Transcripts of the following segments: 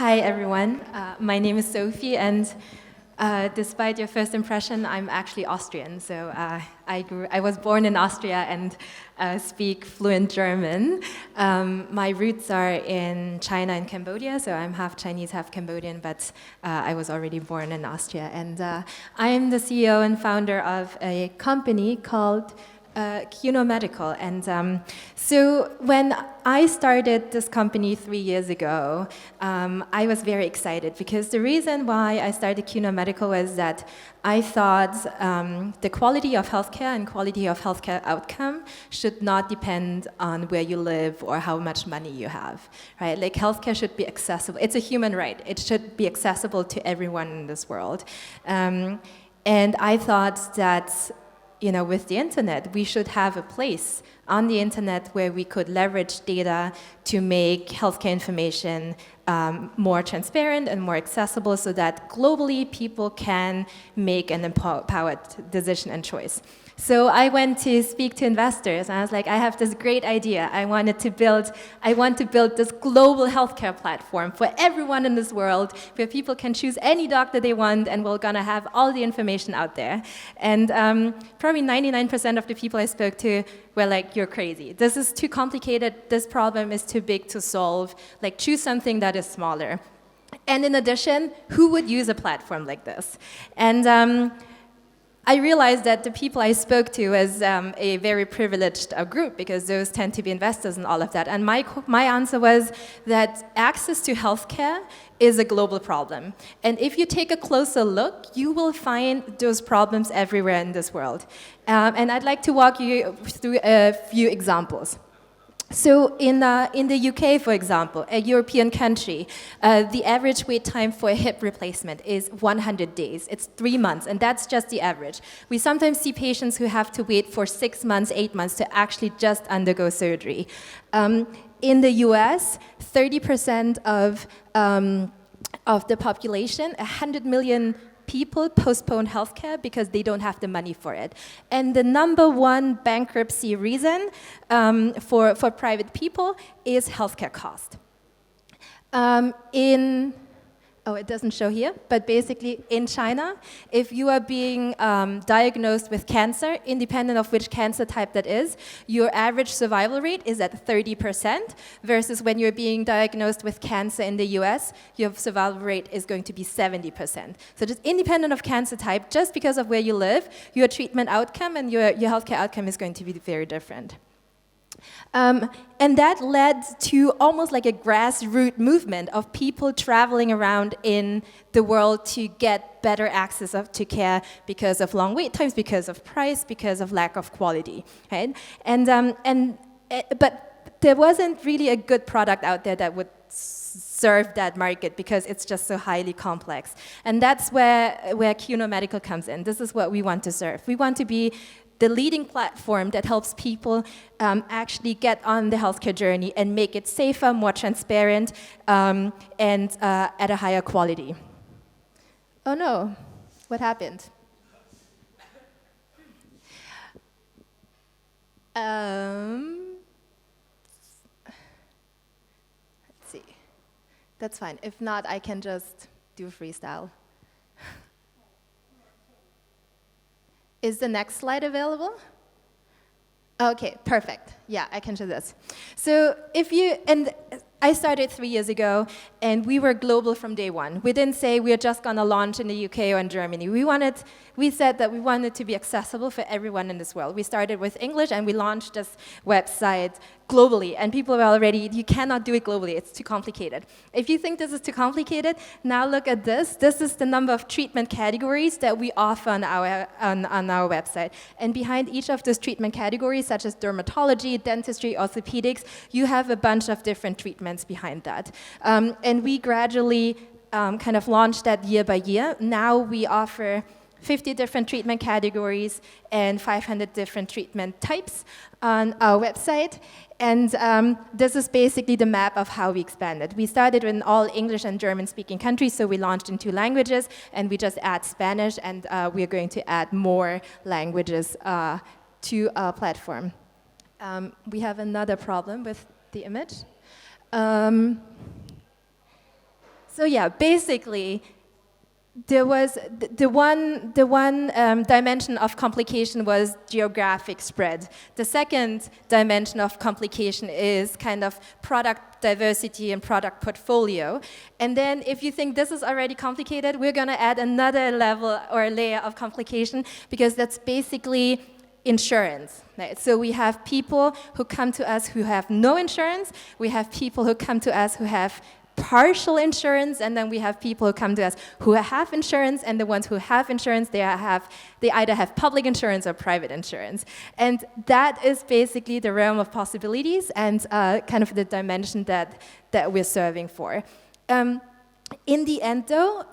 Hi, everyone. My name is Sophie, and despite your first impression, I'm actually Austrian. So I was born in Austria and speak fluent German. My roots are in China and Cambodia, so I'm half Chinese, half Cambodian, but I was already born in Austria. And I am the CEO and founder of a company called Qunomedical. And so when I started this company 3 years ago, I was very excited because the reason why I started Qunomedical was that I thought the quality of healthcare and quality of healthcare outcome should not depend on where you live or how much money you have, right? Like healthcare should be accessible. It's a human right. It should be accessible to everyone in this world. And I thought that with the internet, we should have a place on the internet where we could leverage data to make healthcare information more transparent and more accessible so that globally people can make an empowered decision and choice. So I went to speak to investors and I was like, I have this great idea. I want to build this global healthcare platform for everyone in this world where people can choose any doctor they want and we're gonna have all the information out there. And probably 99% of the people I spoke to were like, you're crazy. This is too complicated. This problem is too big to solve. Like, choose something that is smaller. And in addition, who would use a platform like this? And I realized that the people I spoke to was a very privileged group because those tend to be investors and all of that. And my answer was that access to healthcare is a global problem. And if you take a closer look, you will find those problems everywhere in this world. And I'd like to walk you through a few examples. So in the UK, for example, a European country, the average wait time for a hip replacement is 100 days. It's 3 months, and that's just the average. We sometimes see patients who have to wait for 6 months, 8 months to actually just undergo surgery. In the US, 30% of the population, 100 million people postpone healthcare because they don't have the money for it. And the number one bankruptcy reason for private people is healthcare cost. It doesn't show here, but basically in China, if you are being diagnosed with cancer, independent of which cancer type that is, your average survival rate is at 30%, versus when you're being diagnosed with cancer in the US, your survival rate is going to be 70%. So just independent of cancer type, just because of where you live, your treatment outcome and your healthcare outcome is going to be very different. And that led to almost like a grassroots movement of people traveling around in the world to get better access to care because of long wait times, because of price, because of lack of quality, right? But there wasn't really a good product out there that would serve that market because it's just so highly complex. And that's where Qunomedical comes in. This is what we want to serve. We want to be the leading platform that helps people actually get on the healthcare journey and make it safer, more transparent, and at a higher quality. Oh no, what happened? Let's see. That's fine. If not, I can just do freestyle. Is the next slide available? Okay, perfect. Yeah, I can show this. So I started 3 years ago, and we were global from day one. We didn't say we're just going to launch in the UK or in Germany. We said that we wanted to be accessible for everyone in this world. We started with English, and we launched this website globally. And people were already, you cannot do it globally. It's too complicated. If you think this is too complicated, now look at this. This is the number of treatment categories that we offer on our website. And behind each of those treatment categories, such as dermatology, dentistry, orthopedics, you have a bunch of different treatments behind that. And we gradually kind of launched that year by year. Now we offer 50 different treatment categories and 500 different treatment types on our website. And this is basically the map of how we expanded. We started in all English and German-speaking countries, so we launched in 2 languages, and we just add Spanish, and we're going to add more languages to our platform. We have another problem with the image. So yeah, basically, there was the one dimension of complication was geographic spread. The second dimension of complication is kind of product diversity and product portfolio. And then if you think this is already complicated, we're going to add another level or layer of complication, because that's basically insurance. Right? So we have people who come to us who have no insurance, we have people who come to us who have partial insurance, and then we have people who come to us who have insurance, and the ones who have insurance, they either have public insurance or private insurance. And that is basically the realm of possibilities and kind of the dimension that we're serving for. In the end, though,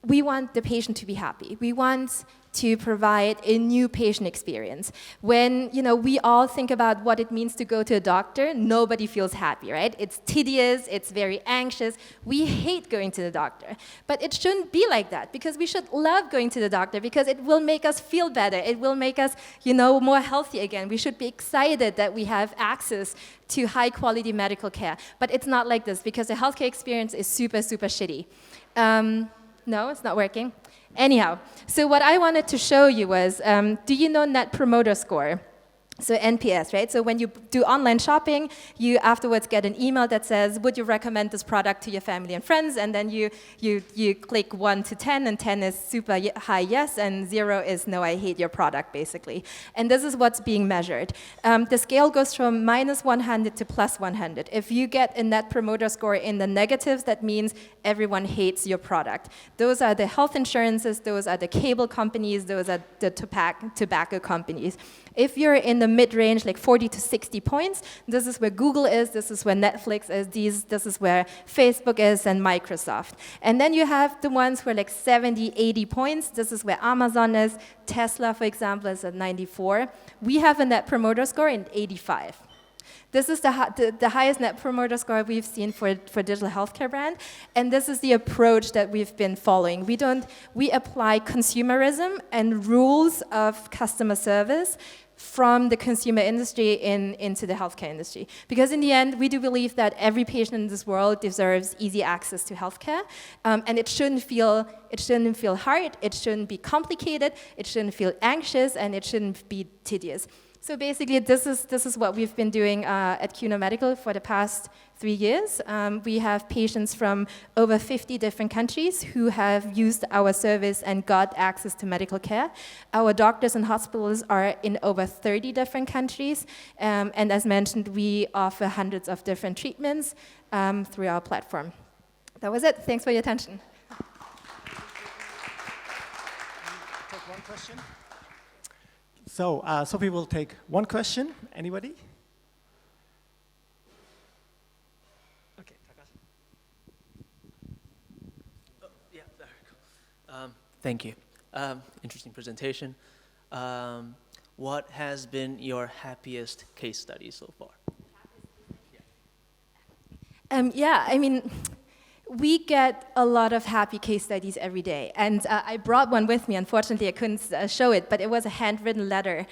we want the patient to be happy. We want to provide a new patient experience. When we all think about what it means to go to a doctor, nobody feels happy, right? It's tedious, it's very anxious. We hate going to the doctor. But it shouldn't be like that, because we should love going to the doctor, because it will make us feel better. It will make us, more healthy again. We should be excited that we have access to high quality medical care. But it's not like this, because the healthcare experience is super, super shitty. No, it's not working. Anyhow, so what I wanted to show you was, do you know Net Promoter Score? So NPS, right? So when you do online shopping, you afterwards get an email that says, would you recommend this product to your family and friends? And then you click 1 to 10, and 10 is super high yes, and 0 is no, I hate your product, basically. And this is what's being measured. The scale goes from -100 to +100. If you get a Net Promoter Score in the negatives, that means everyone hates your product. Those are the health insurances, those are the cable companies, those are the tobacco companies. If you're in the mid-range, like 40 to 60 points, this is where Google is, this is where Netflix is, this is where Facebook is, and Microsoft. And then you have the ones who are like 70, 80 points. This is where Amazon is. Tesla, for example, is at 94. We have a Net Promoter Score in 85. This is the highest Net Promoter Score we've seen for digital healthcare brand, and this is the approach that we've been following. We apply consumerism and rules of customer service from the consumer industry into the healthcare industry. Because in the end, we do believe that every patient in this world deserves easy access to healthcare, and it shouldn't feel hard, it shouldn't be complicated, it shouldn't feel anxious, and it shouldn't be tedious. So basically, this is what we've been doing at Qunomedical for the past 3 years. We have patients from over 50 different countries who have used our service and got access to medical care. Our doctors and hospitals are in over 30 different countries. And as mentioned, we offer hundreds of different treatments through our platform. That was it. Thanks for your attention. Take one question. So, Sophie will take one question. Anybody? Okay, Takashi. Oh, yeah, there we go. Thank you. Interesting presentation. What has been your happiest case study so far? Yeah, I mean, we get a lot of happy case studies every day, and I brought one with me. Unfortunately, I couldn't show it, but it was a handwritten letter,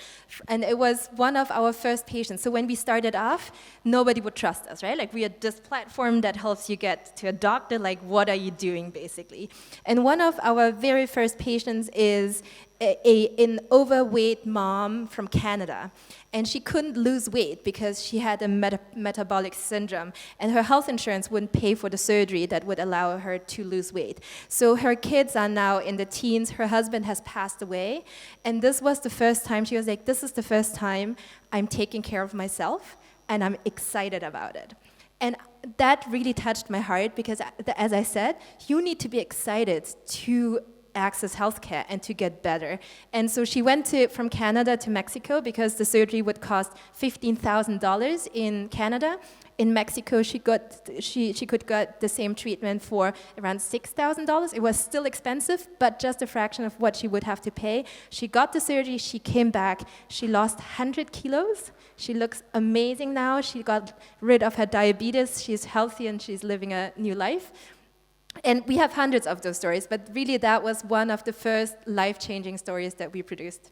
and it was one of our first patients. So when we started off, nobody would trust us, right? Like, we had this platform that helps you get to a doctor, like, what are you doing, basically? And one of our very first patients is an overweight mom from Canada, and she couldn't lose weight because she had a metabolic syndrome, and her health insurance wouldn't pay for the surgery that would allow her to lose weight. So her kids are now in the teens, her husband has passed away, and this was the first time, she was like, this is the first time I'm taking care of myself, and I'm excited about it. And that really touched my heart, because as I said, you need to be excited to access healthcare and to get better. And so she went from Canada to Mexico because the surgery would cost $15,000 in Canada. In Mexico, she could get the same treatment for around $6,000. It was still expensive, but just a fraction of what she would have to pay. She got the surgery, she came back, she lost 100 kilos. She looks amazing now. She got rid of her diabetes, she's healthy, and she's living a new life. And we have hundreds of those stories, but really that was one of the first life-changing stories that we produced.